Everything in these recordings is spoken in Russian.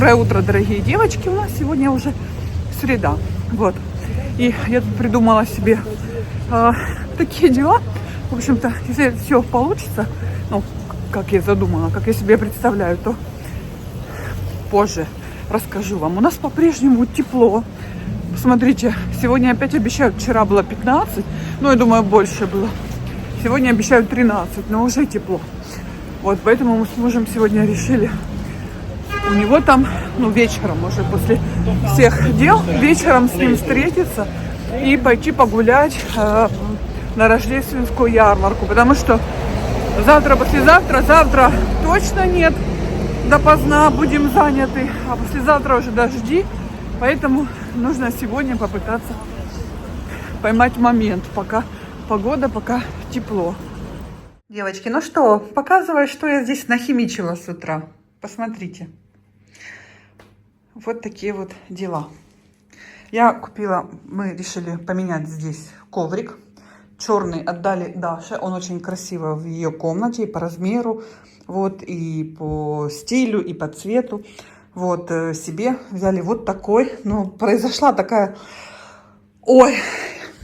Доброе утро, дорогие девочки. У нас сегодня уже среда. Вот. И я тут придумала себе такие дела. В общем-то, если все получится, ну, как я задумала, как я себе представляю, то позже расскажу вам. У нас по-прежнему тепло. Посмотрите, сегодня опять обещают, вчера было 15, ну, я думаю, больше было. Сегодня обещают 13, но уже тепло. Вот, поэтому мы с мужем сегодня решили у него там, ну, вечером, уже после всех дел, вечером с ним встретиться и пойти погулять на рождественскую ярмарку, потому что завтра, послезавтра, завтра точно нет, допоздна будем заняты, а послезавтра уже дожди, поэтому нужно сегодня попытаться поймать момент, пока погода, пока тепло. Девочки, ну что, показываю, что я здесь нахимичила с утра. Посмотрите. Вот такие вот дела. Я купила, мы решили поменять здесь коврик. Черный отдали Даше, он очень красиво в ее комнате, и по размеру, вот, и по стилю, и по цвету. Вот, себе взяли вот такой, но произошла такая, ой,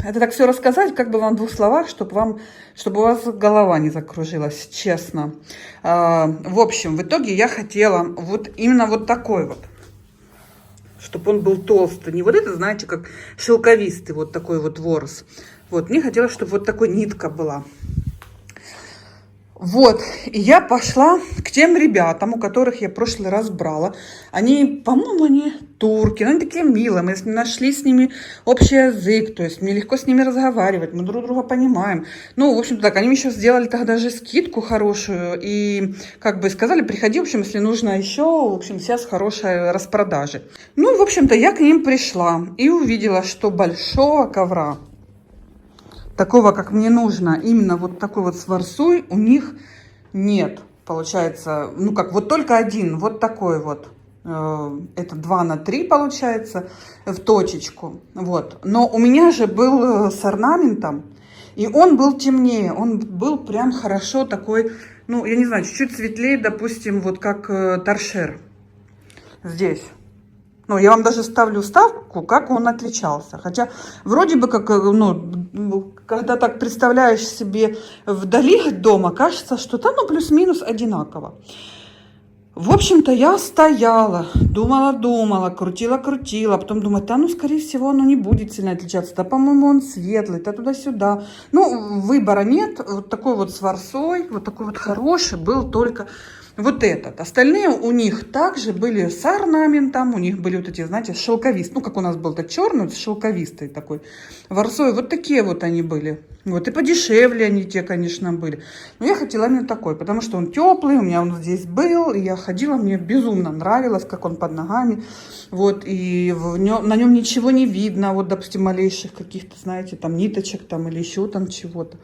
это так все рассказать, как бы вам в двух словах, чтобы у вас голова не закружилась, честно. В общем, в итоге я хотела вот именно вот такой вот, чтобы он был толстый. Не вот это, знаете, как шелковистый вот такой вот ворс. Вот, мне хотелось, чтобы вот такой нитка была. Вот, и я пошла к тем ребятам, у которых я в прошлый раз брала. Они, по-моему, они турки, они такие милые, мы нашли с ними общий язык, то есть мне легко с ними разговаривать, мы друг друга понимаем. Ну, в общем-то, так, они мне еще сделали тогда же скидку хорошую и, как бы, сказали, приходи, в общем, если нужно еще, в общем, сейчас хорошая распродажа. Ну, в общем-то, я к ним пришла и увидела, что большого ковра, такого, как мне нужно, именно вот такой вот с ворсой, у них нет. Получается, ну как, вот только один, вот такой вот. Это 2 на 3 получается, в точечку. Вот. Но у меня же был с орнаментом, и он был темнее, он был прям хорошо такой, ну, я не знаю, чуть-чуть светлее, допустим, вот как торшер здесь. Ну, я вам даже ставлю ставку, как он отличался. Хотя вроде бы как, ну, когда так представляешь себе вдали от дома, кажется, что там, ну, плюс-минус одинаково. В общем-то, я стояла, думала, крутила, потом думаю, да, ну, скорее всего, оно не будет сильно отличаться. Да, по-моему, он светлый, да, туда-сюда. Ну, выбора нет. Вот такой вот с ворсой, вот такой вот хороший был только вот этот. Остальные у них также были с орнаментом, у них были вот эти, знаете, шелковистые. Ну, как у нас был-то черный, шелковистый такой. Ворсой вот такие вот они были. Вот, и подешевле они те, конечно, были. Но я хотела именно такой, потому что он теплый, у меня он здесь был, и я ходила, мне безумно нравилось, как он под ногами. Вот, и на нем ничего не видно, вот, допустим, малейших каких-то, знаете, там, ниточек там или еще там чего-то.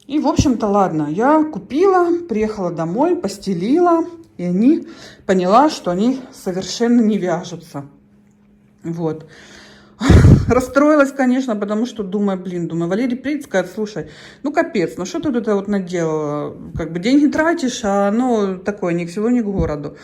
И, в общем-то, ладно, я купила, приехала домой, постелила, и они поняла, что они совершенно не вяжутся. Вот. Расстроилась, конечно, потому что думаю, Валерий приедет, скажет, слушай, ну капец, ну что ты тут вот наделала? Как бы деньги тратишь, а оно такое, ни к селу, ни к городу.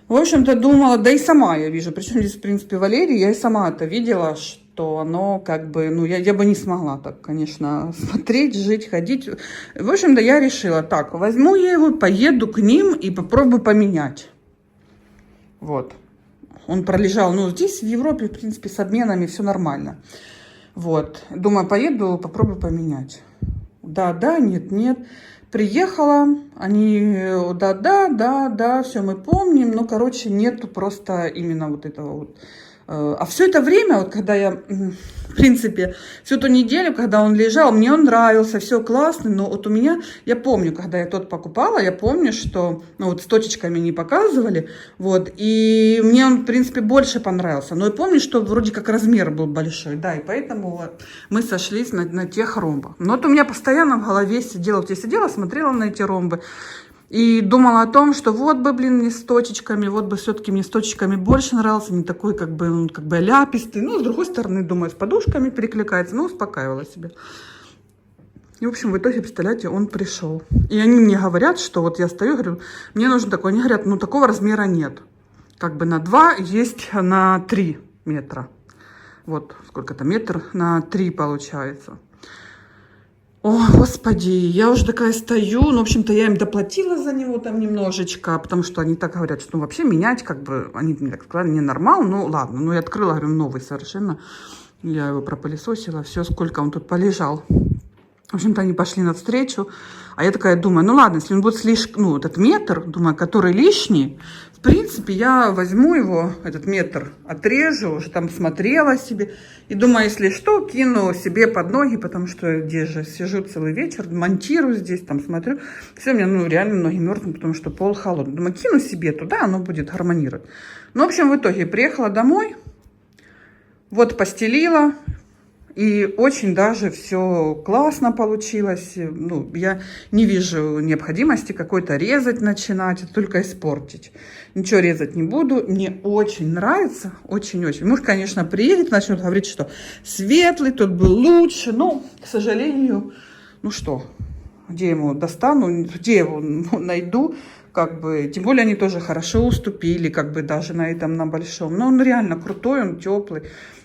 В общем-то, думала, да и сама я вижу, причем здесь, в принципе, Валерий, я и сама это видела, что оно как бы, ну, я бы не смогла так, конечно, смотреть, жить, ходить. В общем-то, я решила, так, возьму я его, поеду к ним и попробую поменять. Вот. Он пролежал, ну, здесь, в Европе, в принципе, с обменами все нормально. Вот. Думаю, поеду, попробую поменять. Да, нет. Приехала, они, да, все мы помним, но, короче, нету просто именно вот этого вот. А все это время, вот когда я, в принципе, всю ту неделю, когда он лежал, мне он нравился, все классно, но вот у меня, я помню, когда я тот покупала, я помню, что, ну, вот с точечками не показывали, вот, и мне он, в принципе, больше понравился, но я помню, что вроде как размер был большой, да, и поэтому вот мы сошлись на тех ромбах. Но вот у меня постоянно в голове сидела, смотрела на эти ромбы, и думала о том, что вот бы, не с точечками, вот бы все-таки мне с точечками больше нравился, не такой как бы ляпистый. Ну, с другой стороны, думаю, с подушками перекликается, но успокаивала себя. И, в общем, в итоге, представляете, он пришел. И они мне говорят, что вот я стою, говорю, мне нужен такой. Они говорят, ну, такого размера нет. как бы на 2, есть на 3 метра. Вот сколько-то, метр на 3 получается. О, господи, я уже такая стою. Ну, в общем-то, я им доплатила за него там немножечко, потому что они так говорят, что ну, вообще менять, как бы, они мне так сказали, не нормал. Ну, ладно, ну, я открыла, говорю, новый совершенно. Я его пропылесосила, все, сколько он тут полежал. В общем-то, они пошли навстречу. А я такая думаю, ну, ладно, если он будет слишком, ну, этот метр, думаю, который лишний, в принципе, я возьму его, этот метр, отрежу, уже там смотрела себе. И думаю, если что, кину себе под ноги, потому что где же сижу целый вечер, монтирую здесь, там смотрю. Все, у меня, ну, реально ноги мертвые, потому что пол холодный. Думаю, кину себе туда, оно будет гармонировать. Ну, в общем, в итоге приехала домой, вот постелила. И очень даже все классно получилось. Ну, я не вижу необходимости какой-то резать начинать, только испортить. Ничего резать не буду. Мне очень нравится, очень-очень. Муж, конечно, приедет, начнет говорить, что светлый, тот был лучше. Но, к сожалению, ну что, где ему достану, где его найду. Как бы, тем более они тоже хорошо уступили, как бы даже на этом, на большом. Но он реально крутой, он теплый.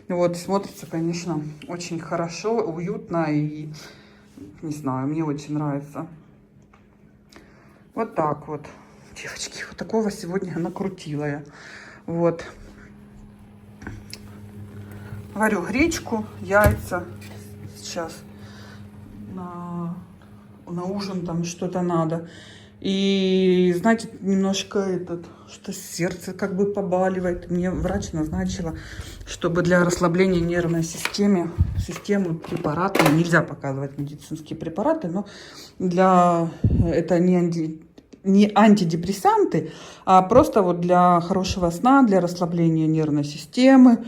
Вот, смотрится, конечно, очень хорошо, уютно и, не знаю, мне очень нравится. Вот так вот. Девочки, вот такого сегодня накрутила я. Вот. Варю гречку, яйца. Сейчас на ужин там что-то надо. И, знаете, немножко что сердце как бы побаливает. Мне врач назначила, чтобы для расслабления нервной системы препараты, нельзя показывать медицинские препараты, но это не антидепрессанты, а просто вот для хорошего сна, для расслабления нервной системы.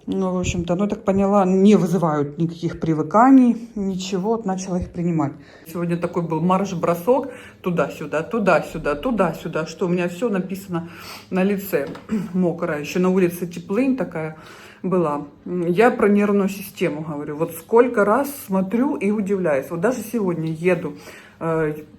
Ну, в общем-то, ну, так поняла, не вызывают никаких привыканий, ничего, вот начала их принимать. Сегодня такой был марш-бросок, туда-сюда, туда-сюда, туда-сюда, что у меня все написано на лице, мокрое. Еще на улице теплынь такая была. Я про нервную систему говорю. Вот сколько раз смотрю и удивляюсь. Вот даже сегодня еду.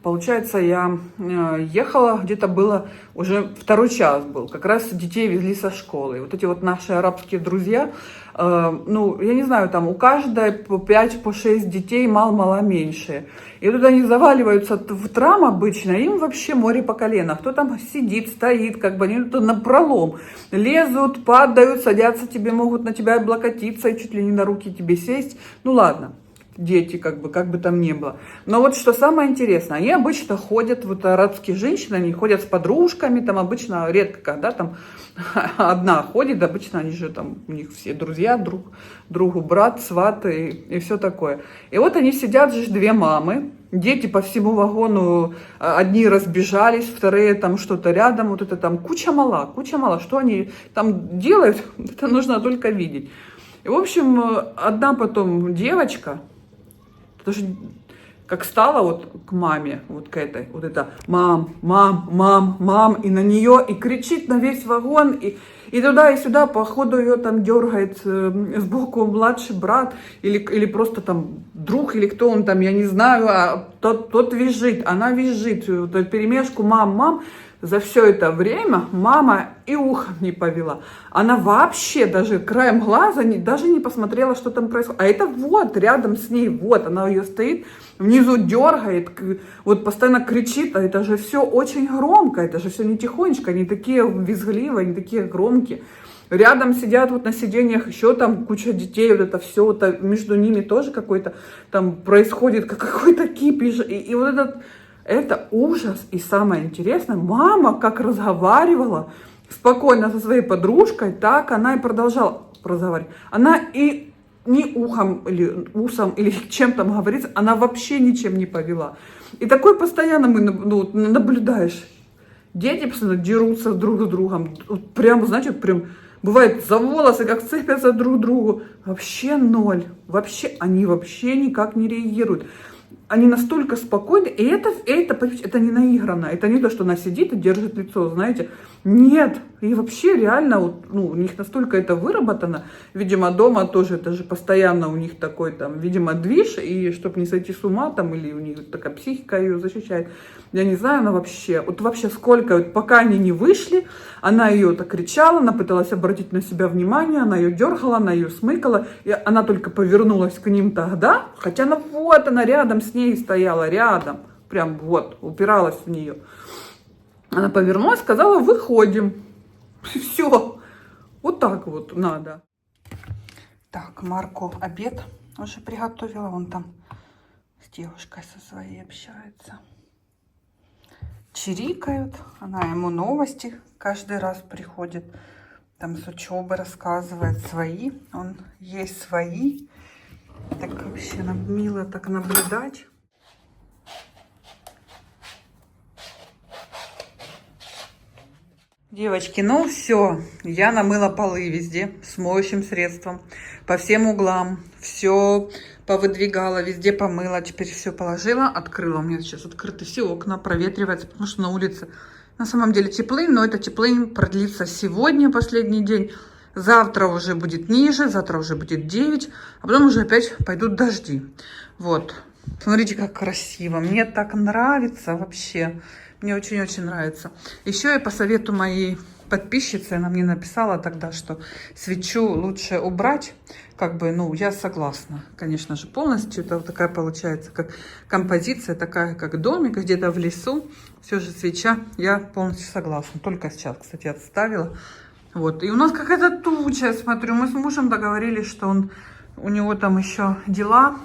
Получается, я ехала, где-то было, уже 2-й час был, как раз детей везли со школы. Вот эти вот наши арабские друзья, ну, я не знаю, там у каждой по 5-6 детей, мало-мало меньше. И туда они заваливаются в трам обычно, им вообще море по колено. Кто там сидит, стоит, как бы они тут напролом лезут, падают, садятся, тебе могут на тебя облокотиться и чуть ли не на руки тебе сесть. Ну ладно. Дети, как бы там не было. Но вот что самое интересное, они обычно ходят, вот арабские женщины, они ходят с подружками, там обычно редко, когда там одна ходит, обычно они же там, у них все друзья, друг другу брат, сват и все такое. И вот они сидят же 2 мамы, дети по всему вагону, одни разбежались, вторые там что-то рядом, вот это там куча мала, что они там делают, это нужно только видеть. И, в общем, одна потом девочка, потому что как стала вот к маме, вот к этой, вот это мам, и на нее, и кричит на весь вагон, и туда, и сюда, походу ее там дергает сбоку младший брат, или просто там друг, или кто он там, я не знаю, а тот визжит, она визжит, перемешку мам. За все это время мама и ухом не повела. Она вообще даже краем глаза даже не посмотрела, что там происходит. А это вот рядом с ней, вот она ее стоит, внизу дергает, вот постоянно кричит. А это же все очень громко, это же все не тихонечко, они такие визгливые, они такие громкие. Рядом сидят вот на сиденьях еще там куча детей, вот это все, вот, между ними тоже какой-то там происходит какой-то кипиш. И вот это ужас. И самое интересное, мама как разговаривала спокойно со своей подружкой, так она и продолжала разговаривать. Она и ни ухом или усом или чем там говорится, она вообще ничем не повела. И такое постоянно наблюдаешь. Дети постоянно дерутся друг с другом. Прям, знаете, прям бывает за волосы, как цепятся друг к другу. Вообще ноль. Вообще, они вообще никак не реагируют. они настолько спокойны, и это не наигранно, это не то, что она сидит и держит лицо, знаете. Нет, и вообще реально вот, ну, у них настолько это выработано, видимо, дома тоже, это же постоянно у них такой там, видимо, движ, и чтобы не сойти с ума там, или у них такая психика ее защищает, я не знаю, она вообще, вот вообще сколько, вот пока они не вышли, она ее так кричала, она пыталась обратить на себя внимание, она ее дергала, она ее смыкала, и она только повернулась к ним тогда, хотя она вот, она рядом с ней стояла, рядом, прям вот, упиралась в нее. Она повернулась, сказала, выходим. Все. Вот так вот надо. Так, Марко обед уже приготовила. Он там с девушкой со своей общается. Чирикают. Она ему новости каждый раз приходит. Там с учебы рассказывает свои. Он есть свои. Так вообще мило так наблюдать. Девочки, ну все, я намыла полы везде с моющим средством, по всем углам, все повыдвигала, везде помыла, теперь все положила, открыла. У меня сейчас открыты все окна, проветривается, потому что на улице на самом деле теплынь, но эта теплынь продлится сегодня, последний день, завтра уже будет ниже, завтра уже будет 9, а потом уже опять пойдут дожди. Вот, смотрите, как красиво, мне так нравится вообще. Мне очень-очень нравится. Еще я по совету моей подписчицы, она мне написала тогда, что свечу лучше убрать. Как бы, ну, я согласна, конечно же, полностью. Это вот такая получается, как композиция, такая, как домик, где-то в лесу. Все же свеча, я полностью согласна. Только сейчас, кстати, отставила. Вот. И у нас какая-то туча, я смотрю. Мы с мужем договорились, что у него там еще дела.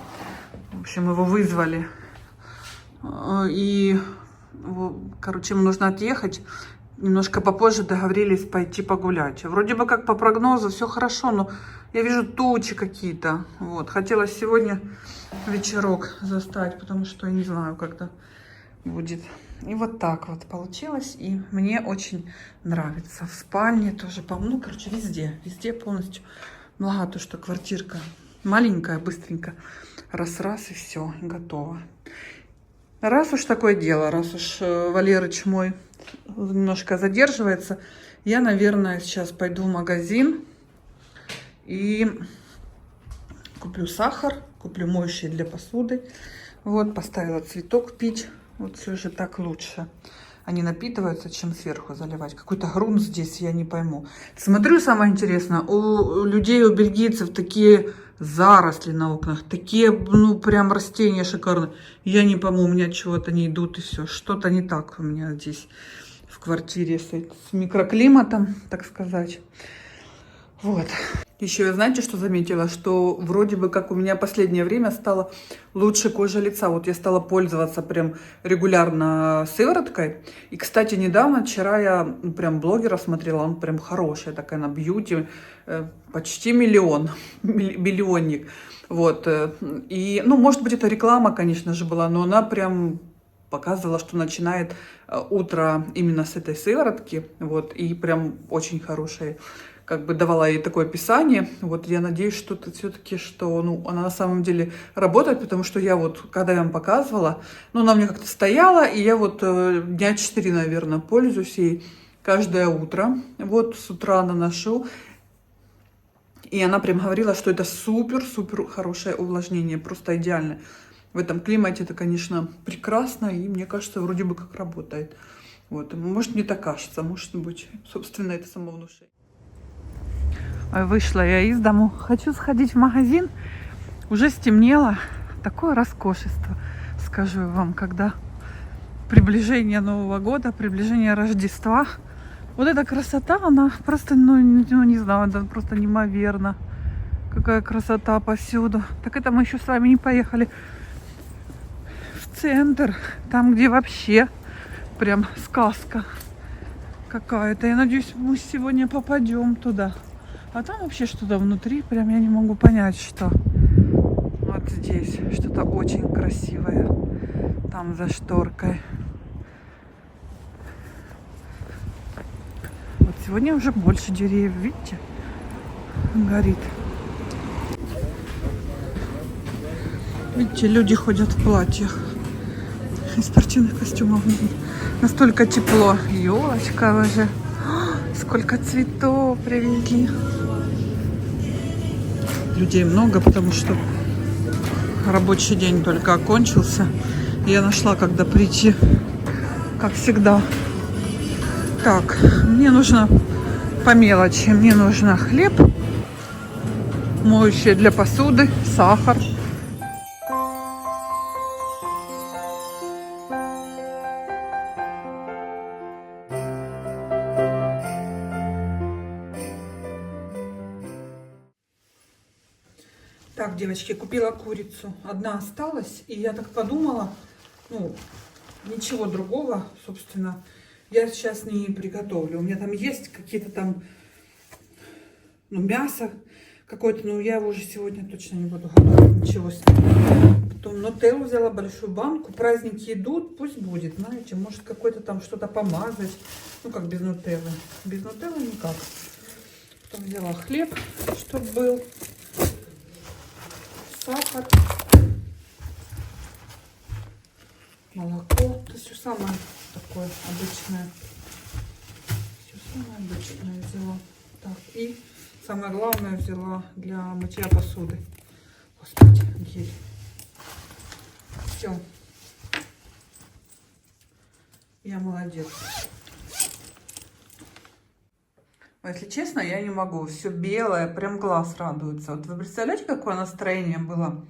В общем, его вызвали. И... короче, ему нужно отъехать. Немножко попозже договорились пойти погулять. Вроде бы как по прогнозу все хорошо, но я вижу тучи какие-то. Вот. Хотелось сегодня вечерок застать, потому что я не знаю, когда будет. И вот так вот получилось. И мне очень нравится. В спальне тоже, ну, короче, везде полностью. Благо то, что квартирка маленькая, быстренько. Раз-раз и все, готово. Раз уж такое дело, раз уж Валерыч мой немножко задерживается, я, наверное, сейчас пойду в магазин и куплю сахар, куплю моющее для посуды. Вот, поставила цветок пить. Вот все же так лучше. Они напитываются, чем сверху заливать. Какой-то грунт здесь, я не пойму. Смотрю, самое интересное, у людей, у бельгийцев такие заросли на окнах, такие, ну, прям растения шикарные. Я не пойму, у меня чего-то не идут и все. Что-то не так у меня здесь в квартире с микроклиматом, так сказать. Вот. Еще я, знаете, что заметила? Что вроде бы как у меня последнее время стала лучше кожа лица. Вот я стала пользоваться прям регулярно сывороткой. И, кстати, недавно, вчера я прям блогера смотрела, он прям хороший, такая на бьюти, почти миллионник. Вот. И, ну, может быть, это реклама, конечно же, была, но она прям показывала, что начинает утро именно с этой сыворотки. Вот. И прям очень хорошая. Как бы давала ей такое описание. Вот я надеюсь, что это все-таки, что, ну, она на самом деле работает, потому что я вот, когда я вам показывала, ну, она у меня как-то стояла, и я вот дня 4, наверное, пользуюсь ей каждое утро. Вот с утра наношу. И она прям говорила, что это супер-супер хорошее увлажнение, просто идеально. В этом климате это, конечно, прекрасно, и мне кажется, вроде бы как работает. Вот. Может, мне так кажется, может быть, собственно, это самовнушение. Вышла я из дому. Хочу сходить в магазин. Уже стемнело. Такое роскошество, скажу вам, когда приближение Нового года, приближение Рождества. Вот эта красота, она просто, ну не знаю, это просто неимоверно. Какая красота повсюду. Так это мы еще с вами не поехали в центр, там, где вообще прям сказка какая-то. Я надеюсь, мы сегодня попадем туда. А там вообще что-то внутри, прям я не могу понять, что. Вот здесь что-то очень красивое. Там за шторкой. Вот сегодня уже больше деревьев, видите? Горит. Видите, люди ходят в платьях и спортивных костюмах. Настолько тепло. Елочка уже. Сколько цветов привезли. Людей много, потому что рабочий день только окончился. Я нашла, когда прийти, как всегда. Так, мне нужно по мелочи. Мне нужно хлеб, моющее для посуды, сахар. Так, девочки, купила курицу. Одна осталась, и я так подумала, ну, ничего другого, собственно, я сейчас не приготовлю. У меня там есть какие-то там, ну, мясо какое-то, но я его уже сегодня точно не буду готовить, ничего с ним. Потом нутеллу взяла, большую банку. Праздники идут, пусть будет, знаете, может какой-то там что-то помазать, ну, как без нутеллы. Без нутеллы никак. Потом взяла хлеб, чтобы был. Сахар, молоко, это все самое такое обычное. Все самое обычное взяла. Так, и самое главное взяла для мытья посуды. Господи, гель. Все. Я молодец. Если честно, я не могу. Все белое, прям глаз радуется. Вот вы представляете, какое настроение было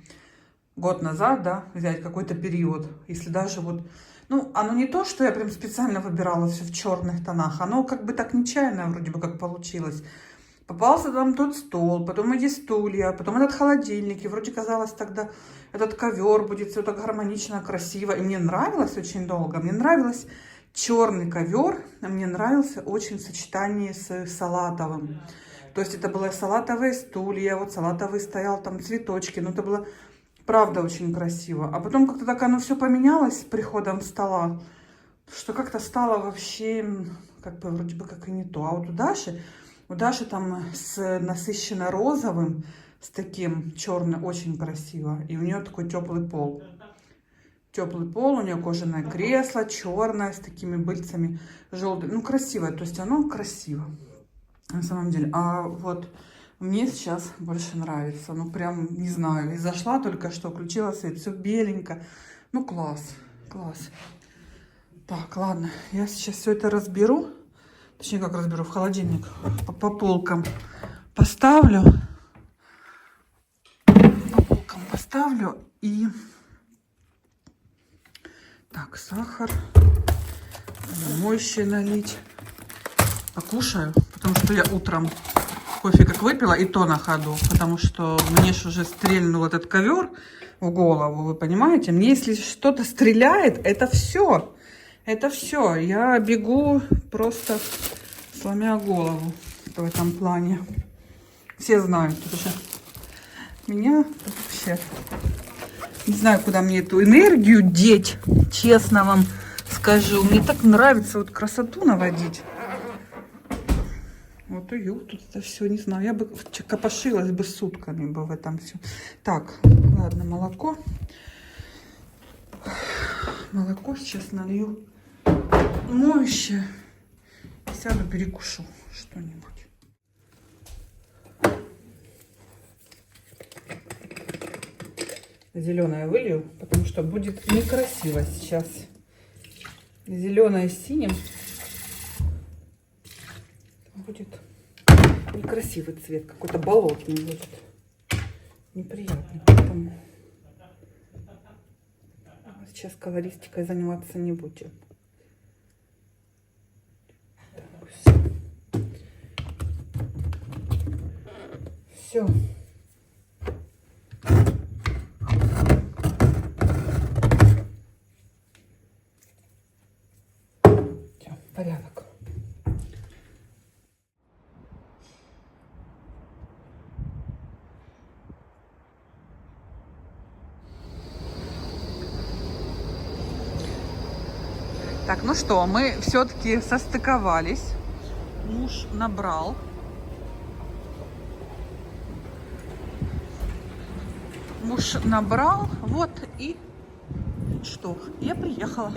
год назад, да, взять какой-то период. Если даже вот, ну, оно не то, что я прям специально выбирала все в черных тонах. Оно как бы так нечаянно вроде бы как получилось. Попался там тот стол, потом эти стулья, потом этот холодильник. И вроде казалось тогда, этот ковер будет все так гармонично, красиво. И мне нравилось очень долго. Мне нравилось черный ковер, мне нравился очень в сочетании с салатовым. То есть это было салатовые стулья, вот салатовый стоял, там цветочки. Ну, это было, правда, очень красиво. А потом как-то так оно все поменялось с приходом стола, что как-то стало вообще, как бы, вроде бы как и не то. А вот у Даши там с насыщенно розовым, с таким черным, очень красиво. И у нее такой теплый пол. Теплый пол, у нее кожаное кресло, черное, с такими быльцами желтыми. Ну, красивое, то есть оно красиво, на самом деле. А вот мне сейчас больше нравится, ну, прям, не знаю, и зашла только что, включила свет, все беленько. Ну, класс, класс. Так, ладно, я сейчас все это разберу, точнее, как разберу, в холодильник по полкам поставлю. По полкам поставлю и... Так, сахар, моющее налить. Покушаю, потому что я утром кофе как выпила, и то на ходу, потому что мне же уже стрельнул этот ковер в голову, вы понимаете? Мне если что-то стреляет, это все. Это все. Я бегу просто сломя голову в этом плане. Все знают уже. Меня вообще... Не знаю, куда мне эту энергию деть, честно вам скажу. Мне так нравится вот красоту наводить. Вот уют, тут это все, не знаю. Я бы копошилась бы сутками бы в этом все. Так, ладно, молоко. Молоко сейчас налью моющее. Сяду, перекушу что-нибудь. Зеленое вылью, потому что будет некрасиво сейчас. Зеленое с синим будет некрасивый цвет, какой-то болотный будет. Неприятный, поэтому сейчас колористикой заниматься не будем. Так, все. Порядок. Так, ну что, мы все-таки состыковались. Муж набрал. Муж набрал, вот, и что, я приехала.